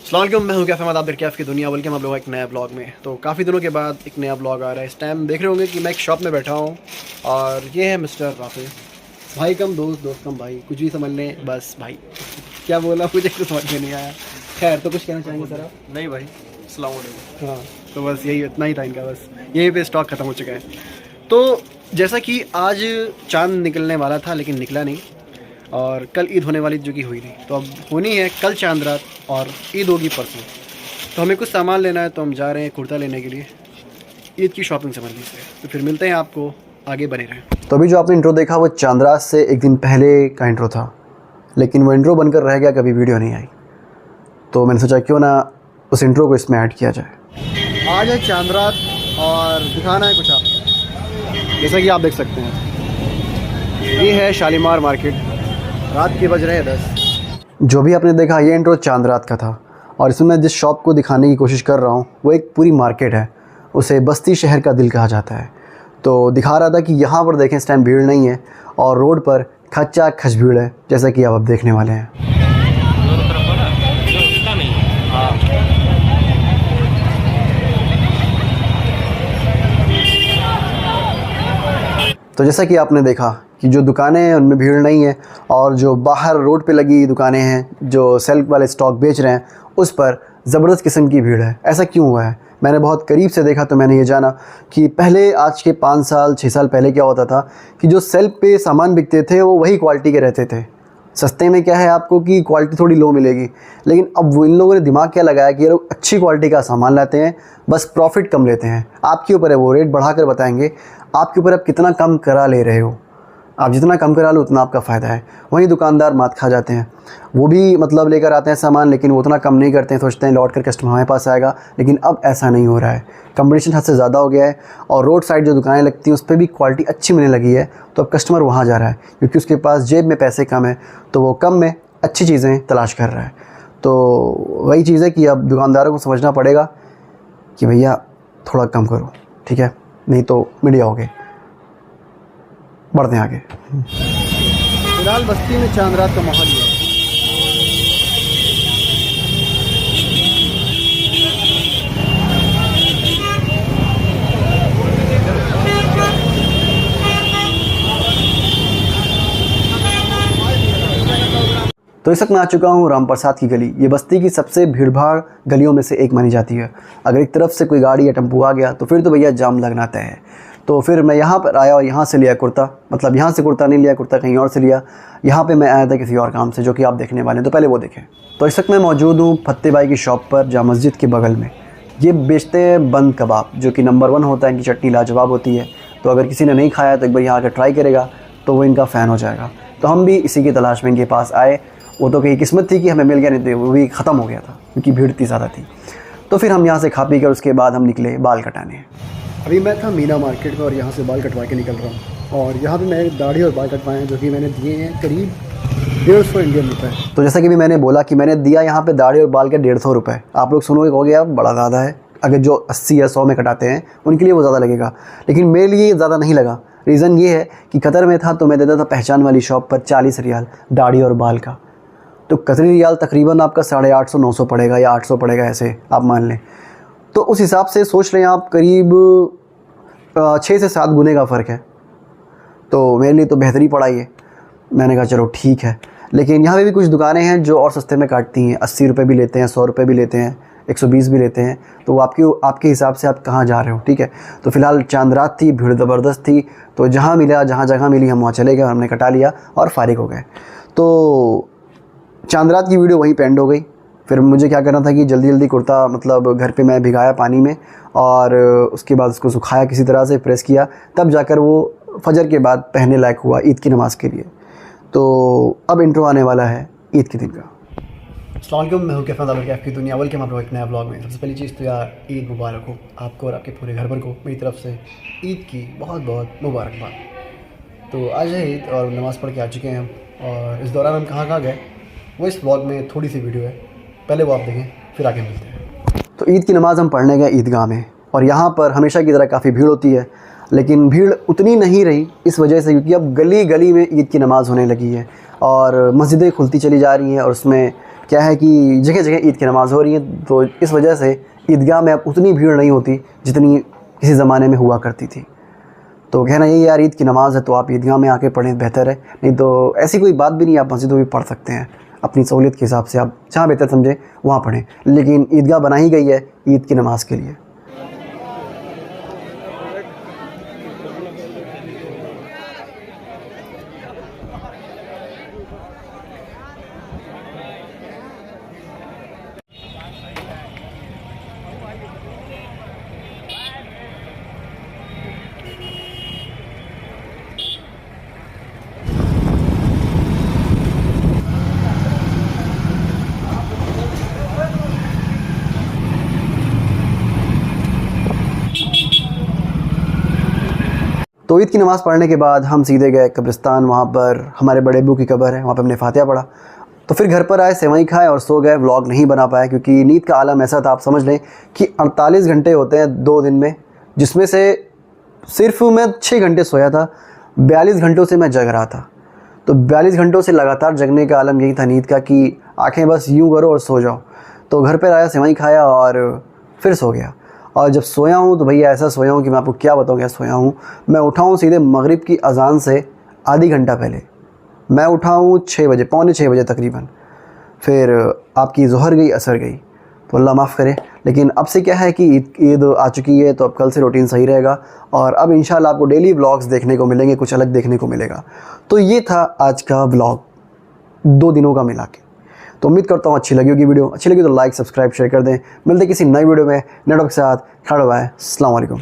अस्सलाम वालेकुम, मैं हूं कैफ़ अहमद, आप देख कैफ़ की दुनिया। वेलकम आप लोग एक नया ब्लॉग में। तो काफ़ी दिनों के बाद एक नया ब्लॉग आ रहा है। इस टाइम देख रहे होंगे कि मैं एक शॉप में बैठा हूं और ये है मिस्टर राफे, भाई कम दोस्त, दोस्त कम भाई, कुछ भी समझ लें बस भाई। क्या बोला मुझे कुछ समझ में नहीं आया। खैर, तो कुछ कहना चाहेंगे सर आप? नहीं भाई, अस्सलाम वालेकुम। हाँ, तो बस यही इतना ही था इनका, बस यहीं पे स्टॉक ख़त्म हो चुका है। तो जैसा कि आज चाँद निकलने वाला था लेकिन निकला नहीं, और कल ईद होने वाली जो कि हुई नहीं, तो अब होनी है कल चांद रात और ईद होगी परसों। तो हमें कुछ सामान लेना है, तो हम जा रहे हैं कुर्ता लेने के लिए ईद की शॉपिंग समझने से। तो फिर मिलते हैं आपको, आगे बने रहें। तो अभी जो आपने इंट्रो देखा वो चांद रात से एक दिन पहले का इंट्रो था, लेकिन वो इंट्रो बनकर रह गया, कभी वीडियो नहीं आई। तो मैंने सोचा क्यों ना उस इंट्रो को इसमें ऐड किया जाए। आज है चांद रात और दिखाना है कुछ आप, जैसा कि आप देख सकते हैं ये है शालीमार मार्केट, रात के बज रहे हैं 10। जो भी आपने देखा ये इंट्रो चांद रात का था, और इसमें मैं जिस शॉप को दिखाने की कोशिश कर रहा हूँ वो एक पूरी मार्केट है। उसे बस्ती शहर का दिल कहा जाता है। तो दिखा रहा था कि यहाँ पर देखें इस टाइम भीड़ नहीं है और रोड पर खच्चा खच भीड़ है, जैसा कि आप अब देखने वाले हैं। तो जैसा कि आपने देखा कि जो दुकानें हैं उनमें भीड़ नहीं है, और जो बाहर रोड पे लगी दुकानें हैं जो सेल्फ वाले स्टॉक बेच रहे हैं उस पर ज़बरदस्त किस्म की भीड़ है। ऐसा क्यों हुआ है? मैंने बहुत करीब से देखा तो मैंने ये जाना कि पहले, आज के 5 साल 6 साल पहले क्या होता था कि जो सेल्फ पे सामान बिकते थे वो वही क्वालिटी के रहते थे। सस्ते में क्या है आपको कि क्वालिटी थोड़ी लो मिलेगी, लेकिन अब वो इन लोगों ने दिमाग क्या लगाया कि ये लोग अच्छी क्वालिटी का सामान लाते हैं, बस प्रॉफिट कम लेते हैं। आपके ऊपर है, वो रेट बढ़ा कर बताएंगे आपके ऊपर आप कितना कम करा ले रहे हो। आप जितना कम करा लो उतना आपका फ़ायदा है। वहीं दुकानदार मात खा जाते हैं, वो भी मतलब लेकर आते हैं सामान, लेकिन वो उतना कम नहीं करते हैं, सोचते हैं लौट कर कस्टमर हमारे पास आएगा। लेकिन अब ऐसा नहीं हो रहा है, कंपटीशन हद से ज़्यादा हो गया है, और रोड साइड जो दुकानें लगती हैं उस पर भी क्वालिटी अच्छी मिलने लगी है। तो अब कस्टमर वहाँ जा रहा है क्योंकि उसके पास जेब में पैसे कम है, तो वो कम में अच्छी चीज़ें तलाश कर रहा है। तो वही चीज़ है कि अब दुकानदारों को समझना पड़ेगा कि भैया थोड़ा कम करो, ठीक है, नहीं तो मीडिया हो गए। बढ़ते हैं आगे। फिलहाल बस्ती में चांद रात का माहौल है। तो इस वक्त मैं आ चुका हूँ राम प्रसाद की गली। ये बस्ती की सबसे भीड़भाड़ गलियों में से एक मानी जाती है। अगर एक तरफ से कोई गाड़ी या टेम्पू आ गया तो फिर तो भैया जाम लगना तय है। तो फिर मैं यहाँ पर आया और यहाँ से लिया कुर्ता, मतलब यहाँ से कुर्ता नहीं लिया, कुर्ता कहीं और से लिया। यहाँ पे मैं आया था किसी और काम से, जो कि आप देखने वाले हैं, तो पहले वो देखें। तो इस वक्त मैं मौजूद हूँ फत्ते भाई की शॉप पर, जहाँ मस्जिद के बगल में। ये बेचते हैं बंद कबाब, जो कि नंबर 1 होता है। इनकी चटनी लाजवाब होती है। तो अगर किसी ने नहीं खाया तो एक बार यहाँ आकर ट्राई करेगा तो वो इनका फ़ैन हो जाएगा। तो हम भी इसी की तलाश में इनके पास आए। वो तो कहीं किस्मत थी कि हमें मिल गया, नहीं तो वो भी ख़त्म हो गया था क्योंकि भीड़ इतनी ज़्यादा थी। तो फिर हम यहाँ से खा पी कर उसके बाद हम निकले बाल कटाने। अभी मैं था मीना मार्केट में और यहाँ से बाल कटवा के निकल रहा हूँ, और यहाँ पे मैंने दाढ़ी और बाल कटवाए हैं, जो कि मैंने दिए हैं करीब 150 इंडियन रुपये। तो जैसा कि भी मैंने बोला कि मैंने दिया यहाँ पे दाढ़ी और बाल के 150 रुपये। आप लोग सुनोगे कहोगे यार बड़ा ज़्यादा है, अगर जो 80 या 100 में कटाते हैं उनके लिए वो ज़्यादा लगेगा, लेकिन मेरे लिए ज़्यादा नहीं लगा। रीज़न ये है कि कतर में था तो मैं देता था पहचान वाली शॉप पर 40 रियाल दाढ़ी और बाल का। तो कतरी रियाल तकरीबन आपका 850 900 पड़ेगा या 800 पड़ेगा, ऐसे आप मान लें। तो उस हिसाब से सोच रहे हैं आप, करीब 6 से 7 गुने का फ़र्क है। तो मेरे लिए तो बेहतरी पड़ा ये। मैंने कहा चलो ठीक है। लेकिन यहाँ पे भी कुछ दुकानें हैं जो और सस्ते में काटती हैं, 80 रुपये भी लेते हैं, 100 रुपये भी लेते हैं, 120 भी लेते हैं। तो वो आपके हिसाब से आप कहाँ जा रहे हो, ठीक है। तो फ़िलहाल चांद रात थी, भीड़ ज़बरदस्त थी, तो जहाँ मिला, जहाँ जगह मिली हम वहाँ चले गए और हमने कटा लिया और फारिग हो गए। तो चांद रात की वीडियो वहीं पे एंड हो गई। फिर मुझे क्या करना था कि जल्दी जल्दी कुर्ता, मतलब घर पे मैं भिगाया पानी में, और उसके बाद उसको सुखाया किसी तरह से, प्रेस किया, तब जाकर वो फजर के बाद पहनने लायक हुआ ईद की नमाज़ के लिए। तो अब इंट्रो आने वाला है ईद के दिन का। अस्सलाम वालेकुम, मैं हूं कैफ़ अहमद, कैफ़ की दुनिया। वेलकम आप लोग एक नया ब्लॉग में। सबसे पहली चीज़ तो यार ईद मुबारक हो आपको और आपके पूरे घर भर को मेरी तरफ से ईद की बहुत बहुत मुबारकबाद। तो आज है ईद और नमाज़ पढ़ के आ चुके हैं हम, और इस दौरान हम कहाँ कहाँ गए वो इस ब्लॉग में थोड़ी सी वीडियो है, पहले वो आप देखें फिर आगे मिलते हैं। तो ईद की नमाज़ हम पढ़ने गए ईदगाह में, और यहाँ पर हमेशा की तरह काफ़ी भीड़ होती है, लेकिन भीड़ उतनी नहीं रही इस वजह से क्योंकि अब गली गली में ईद की नमाज़ होने लगी है और मस्जिदें खुलती चली जा रही हैं, और उसमें क्या है कि जगह जगह ईद की नमाज़ हो रही है, तो इस वजह से ईदगाह में अब उतनी भीड़ नहीं होती जितनी किसी ज़माने में हुआ करती थी। तो कहना यही यार, ईद की नमाज़ है तो आप ईदगाह में आके पढ़ें बेहतर है, नहीं तो ऐसी कोई बात भी नहीं, आप मस्जिद में भी पढ़ सकते हैं अपनी सहूलियत के हिसाब से, आप जहाँ बेहतर समझें वहाँ पढ़ें, लेकिन ईदगाह बनाई गई है ईद की नमाज़ के लिए। तो ईद की नमाज़ पढ़ने के बाद हम सीधे गए कब्रिस्तान, वहाँ पर हमारे बड़े अब्बू की कब्र है, वहाँ पर हमने फातिहा पढ़ा। तो फिर घर पर आए, सेवई खाए और सो गए। व्लॉग नहीं बना पाए क्योंकि नींद का आलम ऐसा था, आप समझ लें कि 48 घंटे होते हैं 2 दिन में, जिसमें से सिर्फ मैं 6 घंटे सोया था, 42 घंटों से मैं जग रहा था। तो 42 घंटों से लगातार जगने का आलम यही था नींद का कि आँखें बस यूँ करो और सो जाओ। तो घर पर आया, सेवई खाया और फिर सो गया। और जब सोया हूँ तो भैया ऐसा सोया हूँ कि मैं आपको क्या बताऊँ क्या सोया हूँ। मैं उठा हूँ सीधे मगरिब की अज़ान से आधी घंटा पहले। मैं उठा हूँ 6 बजे, पौने 6 बजे तकरीबन। फिर आपकी ज़ोहर गई, असर गई, तो अल्लाह माफ़ करे। लेकिन अब से क्या है कि ईद आ चुकी है, तो अब कल से रूटीन सही रहेगा और अब इंशाल्लाह आपको डेली व्लॉग्स देखने को मिलेंगे, कुछ अलग देखने को मिलेगा। तो ये था आज का व्लॉग 2 दिनों का मिला के। तो उम्मीद करता हूँ अच्छी लगी होगी वीडियो। अच्छी लगी तो लाइक, सब्सक्राइब, शेयर कर दें। मिलते किसी नई वीडियो में नेटवर्क के साथ। खड़ा हुआ है। अस्सलाम वालेकुम।